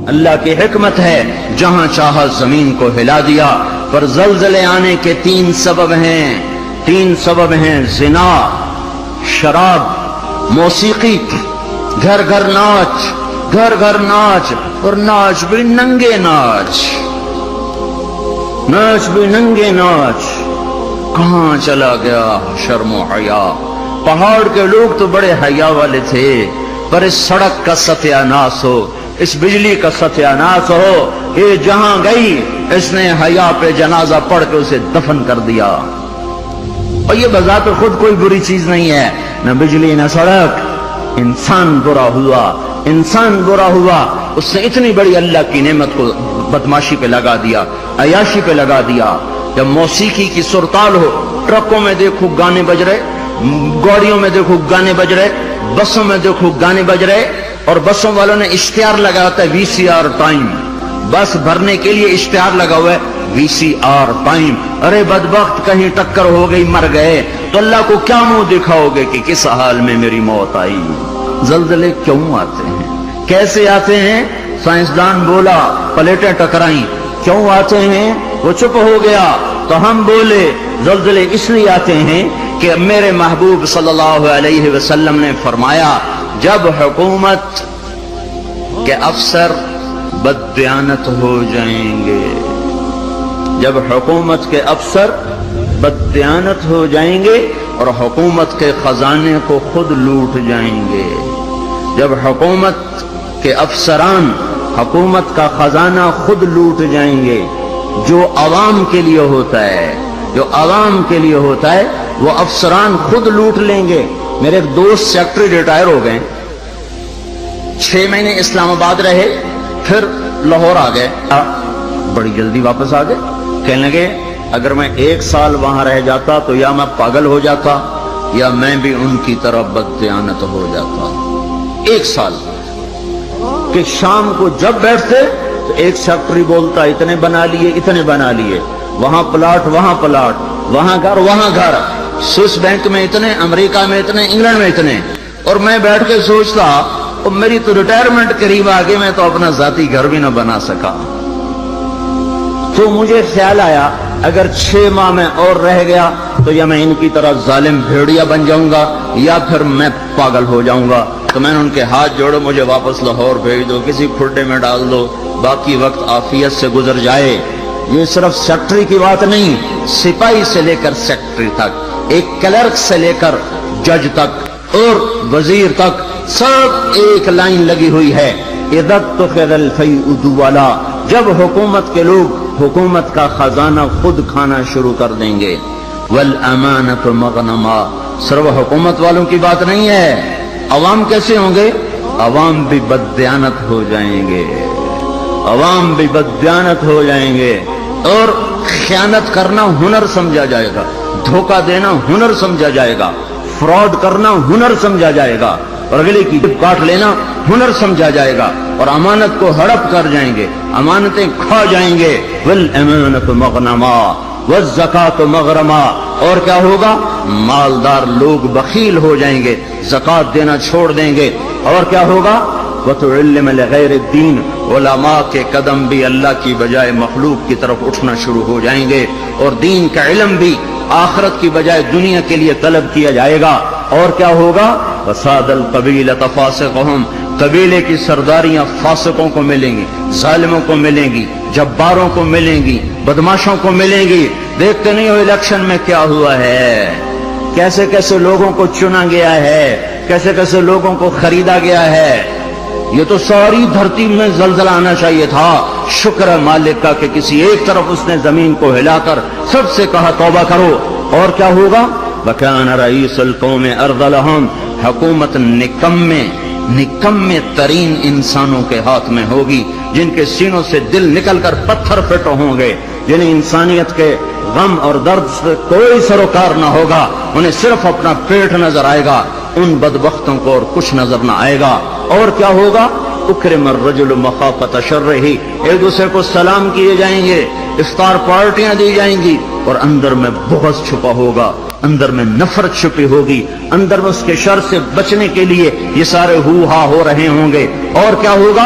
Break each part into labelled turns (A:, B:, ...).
A: اللہ کی حکمت ہے، جہاں چاہا زمین کو ہلا دیا۔ پر زلزلے آنے کے تین سبب ہیں، زنا، شراب، موسیقی، گھر گھر ناچ، اور ناچ بھی ننگے ناچ، کہاں چلا گیا شرم و حیا؟ پہاڑ کے لوگ تو بڑے حیا والے تھے، پر اس سڑک کا ستیہ ناس ہو، اس بجلی کا ستیہ ناس ہو، یہ جہاں گئی اس نے حیا پہ جنازہ پڑھ کے اسے دفن کر دیا۔ اور یہ بذات خود کوئی بری چیز نہیں ہے، نہ بجلی نہ سڑک، انسان برا ہوا، اس نے اتنی بڑی اللہ کی نعمت کو بدماشی پہ لگا دیا، عیاشی پہ لگا دیا۔ جب موسیقی کی سرتال ہو، ٹرکوں میں دیکھو گانے بج رہے، گاڑیوں میں دیکھو گانے بج رہے، بسوں میں دیکھو گانے بج رہے، اور بسوں والوں نے اشتہار لگا ہوتا ہے VCR ٹائم، بس بھرنے کے لیے اشتہار لگا ہوا ہے VCR ٹائم۔ ارے بدبخت، کہیں ٹکر ہو گئی، مر گئے تو اللہ کو کیا منہ دکھاؤ گے کہ کس حال میں میری موت آئی؟ زلزلے کیوں آتے ہیں؟ کیسے آتے ہیں؟ سائنسدان بولا پلیٹیں ٹکرائیں۔ کیوں آتے ہیں؟ وہ چپ ہو گیا تو ہم بولے زلزلے اس لیے آتے ہیں کہ میرے محبوب صلی اللہ علیہ وسلم نے فرمایا، جب حکومت کے افسر بددیانت ہو جائیں گے، جب حکومت کے افسر بددیانت ہو جائیں گے اور حکومت کے خزانے کو خود لوٹ جائیں گے، جب حکومت کے افسران حکومت کا خزانہ خود لوٹ جائیں گے، جو عوام کے لیے ہوتا ہے وہ افسران خود لوٹ لیں گے۔ میرے ایک دوست سیکٹری ریٹائر ہو گئے، 6 مہینے اسلام آباد رہے، پھر لاہور آ گئے، بڑی جلدی واپس آ گئے۔ کہنے لگے اگر میں 1 سال وہاں رہ جاتا تو یا میں پاگل ہو جاتا یا میں بھی ان کی طرح بددیانت ہو جاتا۔ 1 سال کہ شام کو جب بیٹھتے تو ایک سیکٹری بولتا اتنے بنا لیے، وہاں پلاٹ، وہاں گھر، سوئس بینک میں اتنے، امریکہ میں اتنے، انگلینڈ میں اتنے، اور میں بیٹھ کے سوچتا میری تو ریٹائرمنٹ قریب آ گئی، میں تو اپنا ذاتی گھر بھی نہ بنا سکا۔ تو مجھے خیال آیا اگر 6 ماہ میں اور رہ گیا تو یا میں ان کی طرح ظالم بھیڑیا بن جاؤں گا یا پھر میں پاگل ہو جاؤں گا۔ تو میں نے ان کے ہاتھ جوڑے، مجھے واپس لاہور بھیج دو، کسی کھڈے میں ڈال دو، باقی وقت عافیت سے گزر جائے۔ یہ صرف سیکٹری کی بات نہیں، سپاہی سے لے کر سیکٹری تک، ایک کلرک سے لے کر جج تک اور وزیر تک، سب ایک لائن لگی ہوئی ہے، اذا اتخذ الفیء دولا، جب حکومت کے لوگ حکومت کا خزانہ خود کھانا شروع کر دیں گے۔ والامانۃ مغنما، صرف حکومت والوں کی بات نہیں ہے، عوام کیسے ہوں گے؟ عوام بھی بددیانت ہو جائیں گے، اور خیانت کرنا ہنر سمجھا جائے گا، دھوکہ دینا ہنر سمجھا جائے گا، فراڈ کرنا ہنر سمجھا جائے گا، اور اگلے کی کاٹ لینا ہنر سمجھا جائے گا، اور امانت کو ہڑپ کر جائیں گے، امانتیں کھا جائیں گے۔ والامانۃ مغنما والزکاۃ مغرما، اور کیا ہوگا؟ مالدار لوگ بخیل ہو جائیں گے، زکات دینا چھوڑ دیں گے، اور کیا ہوگا؟ وتعلم لغیر الدین، علماء کے قدم بھی اللہ کی بجائے مخلوق کی طرف اٹھنا شروع ہو جائیں گے، اور دین کا علم بھی آخرت کی بجائے دنیا کے لیے طلب کیا جائے گا، اور کیا ہوگا؟ وساد القبیلۃ فاسقہم، قبیلے کی سرداریاں فاسقوں کو ملیں گی، ظالموں کو ملیں گی، جباروں کو ملیں گی، بدماشوں کو ملیں گی۔ دیکھتے نہیں ہو الیکشن میں کیا ہوا ہے، کیسے کیسے لوگوں کو چنا گیا ہے، کیسے کیسے لوگوں کو خریدا گیا ہے۔ یہ تو ساری دھرتی میں زلزلہ آنا چاہیے تھا، شکر ہے مالک کا کہ کسی ایک طرف اس نے زمین کو ہلا کر سب سے کہا توبہ کرو۔ اور کیا ہوگا؟ وَكَانَ رَئِيسُ الْقَوْمِ أَرْذَلَهُمْ، حکومت نکمے ترین انسانوں کے ہاتھ میں ہوگی، جن کے سینوں سے دل نکل کر پتھر پھٹ ہوں گے، جنہیں انسانیت کے غم اور درد سے کوئی سروکار نہ ہوگا، انہیں صرف اپنا پیٹ نظر آئے گا، ان بدبختوں کو اور کچھ نظر نہ آئے گا۔ اور کیا ہوگا؟ اکرم الرجل مخافۃ شرہ، ایک دوسرے کو سلام کیے جائیں گے، افطار پارٹیاں دی جائیں گی، اور اندر میں بغض چھپا ہوگا، اندر میں نفرت چھپی ہوگی، اندر میں اس کے شر سے بچنے کے لیے یہ سارے ہو ہا ہو رہے ہوں گے۔ اور کیا ہوگا؟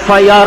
A: FIR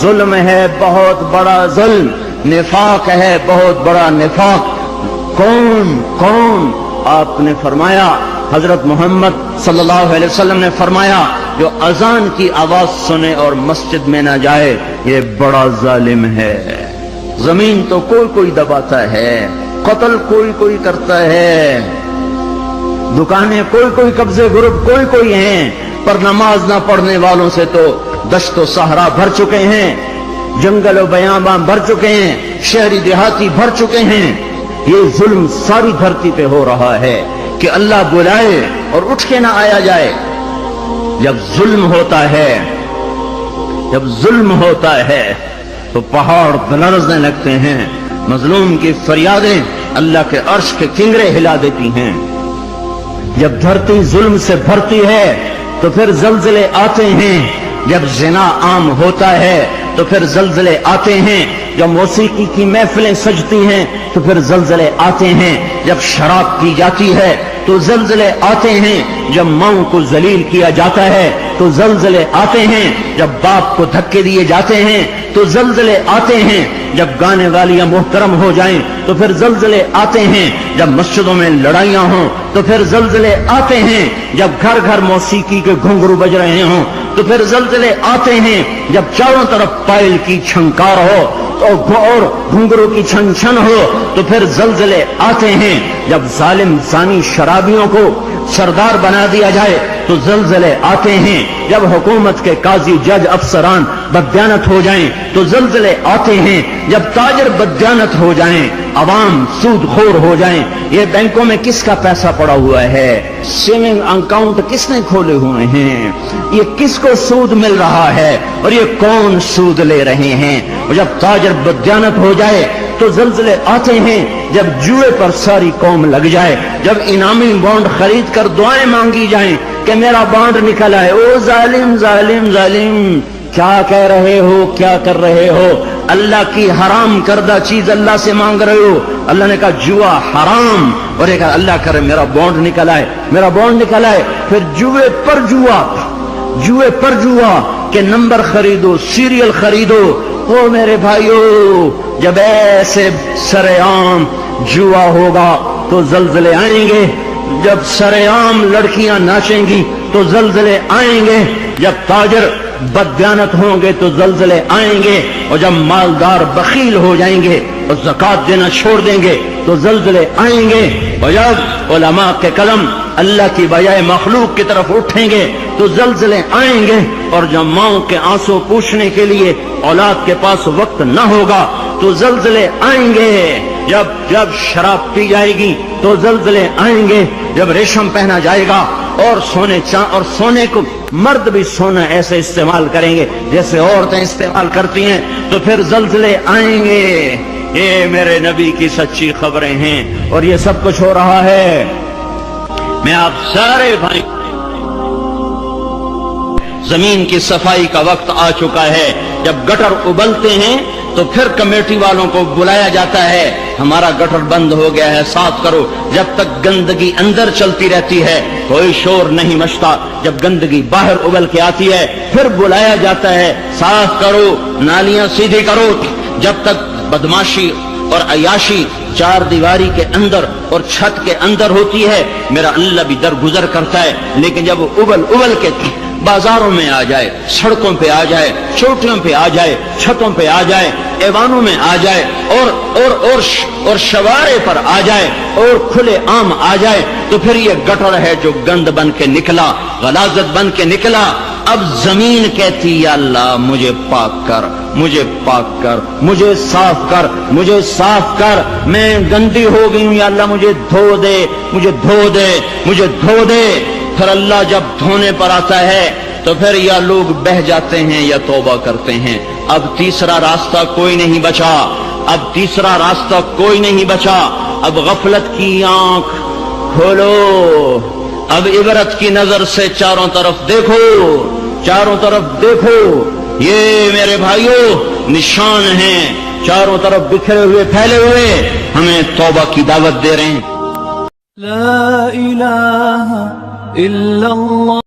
A: ظلم ہے بہت بڑا ظلم، نفاق ہے بہت بڑا نفاق۔ کون آپ نے فرمایا، حضرت محمد صلی اللہ علیہ وسلم نے فرمایا، جو اذان کی آواز سنے اور مسجد میں نہ جائے یہ بڑا ظالم ہے۔ زمین تو کوئی دباتا ہے، قتل کوئی کرتا ہے، دکانیں کوئی قبضے گروپ کوئی ہیں، پر نماز نہ پڑھنے والوں سے تو دشت و صحرا بھر چکے ہیں، جنگل و بیاباں بھر چکے ہیں، شہری دیہاتی بھر چکے ہیں۔ یہ ظلم ساری دھرتی پہ ہو رہا ہے کہ اللہ بلائے اور اٹھ کے نہ آیا جائے۔ جب ظلم ہوتا ہے تو پہاڑ لرزنے لگتے ہیں، مظلوم کی فریادیں اللہ کے عرش کے کنگرے ہلا دیتی ہیں۔ جب دھرتی ظلم سے بھرتی ہے تو پھر زلزلے آتے ہیں، جب زنا عام ہوتا ہے تو پھر زلزلے آتے ہیں، جب موسیقی کی محفلیں سجتی ہیں تو پھر زلزلے آتے ہیں، جب شراب پی جاتی ہے تو زلزلے آتے ہیں، جب ماؤں کو ذلیل کیا جاتا ہے تو زلزلے آتے ہیں، جب باپ کو دھکے دیے جاتے ہیں تو زلزلے آتے ہیں، جب گانے والیاں محترم ہو جائیں تو پھر زلزلے آتے ہیں، جب مسجدوں میں لڑائیاں ہوں تو پھر زلزلے آتے ہیں، جب گھر گھر موسیقی کے گھنگرو بج رہے ہوں تو پھر زلزلے آتے ہیں، جب چاروں طرف پائل کی چھنکار ہو اور گھنگرو کی چھن چھن ہو تو پھر زلزلے آتے ہیں، جب ظالم زانی شرابیوں کو سردار بنا دیا جائے تو زلزلے آتے ہیں، جب حکومت کے قاضی جج افسران بددیانت ہو جائیں تو زلزلے آتے ہیں، جب تاجر بددیانت ہو جائیں، عوام سود خور ہو جائیں۔ یہ بینکوں میں کس کا پیسہ پڑا ہوا ہے؟ سیونگ اکاؤنٹ کس نے کھولے ہوئے ہیں؟ یہ کس کو سود مل رہا ہے اور یہ کون سود لے رہے ہیں؟ اور جب تاجر بددیانت ہو جائے تو زلزلے آتے ہیں، جب جوئے پر ساری قوم لگ جائے، جب انعامی بانڈ خرید کر دعائیں مانگی جائیں کہ میرا بانڈ نکل آئے۔ او ظالم ظالم ظالم، کیا کہہ رہے ہو، کیا کر رہے ہو؟ اللہ کی حرام کردہ چیز اللہ سے مانگ رہے ہو۔ اللہ نے کہا جوا حرام، اور یہ کہا اللہ کرے میرا بانڈ نکل آئے، میرا بانڈ نکل آئے۔ پھر جوئے پر جوا کہ نمبر خریدو، سیریل خریدو۔ او میرے بھائیو، جب ایسے سر عام جوا ہوگا تو زلزلے آئیں گے، جب سر عام لڑکیاں ناچیں گی تو زلزلے آئیں گے، جب تاجر بددیانت ہوں گے تو زلزلے آئیں گے، اور جب مالدار بخیل ہو جائیں گے اور زکوٰۃ دینا چھوڑ دیں گے تو زلزلے آئیں گے، اور جب علماء کے قلم اللہ کی بجائے مخلوق کی طرف اٹھیں گے تو زلزلے آئیں گے، اور جب ماؤں کے آنسو پوچھنے کے لیے اولاد کے پاس وقت نہ ہوگا تو زلزلے آئیں گے، جب شراب پی جائے گی تو زلزلے آئیں گے، جب ریشم پہنا جائے گا اور سونے کو مرد بھی سونا ایسے استعمال کریں گے جیسے عورتیں استعمال کرتی ہیں تو پھر زلزلے آئیں گے۔ یہ میرے نبی کی سچی خبریں ہیں اور یہ سب کچھ ہو رہا ہے۔ میں آپ سارے بھائی، زمین کی صفائی کا وقت آ چکا ہے۔ جب گٹر ابلتے ہیں تو پھر کمیٹی والوں کو بلایا جاتا ہے، ہمارا گٹر بند ہو گیا ہے، صاف کرو۔ جب تک گندگی اندر چلتی رہتی ہے کوئی شور نہیں مچتا، جب گندگی باہر ابل کے آتی ہے پھر بلایا جاتا ہے، صاف کرو، نالیاں سیدھی کرو۔ جب تک بدماشی اور عیاشی چار دیواری کے اندر اور چھت کے اندر ہوتی ہے میرا اللہ بھی درگزر کرتا ہے، لیکن جب وہ ابل کے بازاروں میں آ جائے، سڑکوں پہ آ جائے، چوٹیوں پہ آ جائے، چھتوں پہ آ جائے، ایوانوں میں آ جائے، اور شوارے پر آ جائے اور کھلے عام آ جائے تو پھر یہ گٹر ہے جو گند بن کے نکلا، غلاظت بن کے نکلا۔ اب زمین کہتی یا اللہ مجھے پاک کر، مجھے پاک کر، مجھے صاف کر، مجھے صاف کر، میں گندی ہو گئی ہوں، یا اللہ مجھے دھو دے، مجھے دھو دے، مجھے دھو دے۔ پھر اللہ جب دھونے پر آتا ہے تو پھر یا لوگ بہہ جاتے ہیں یا توبہ کرتے ہیں۔ اب تیسرا راستہ کوئی نہیں بچا، اب تیسرا راستہ کوئی نہیں بچا۔ اب غفلت کی آنکھ کھولو، اب عبرت کی نظر سے چاروں طرف دیکھو، چاروں طرف دیکھو۔ یہ میرے بھائیوں نشان ہیں، چاروں طرف بکھرے ہوئے پھیلے ہوئے، ہمیں توبہ کی دعوت دے رہے ہیں۔
B: لا الہ الا اللہ۔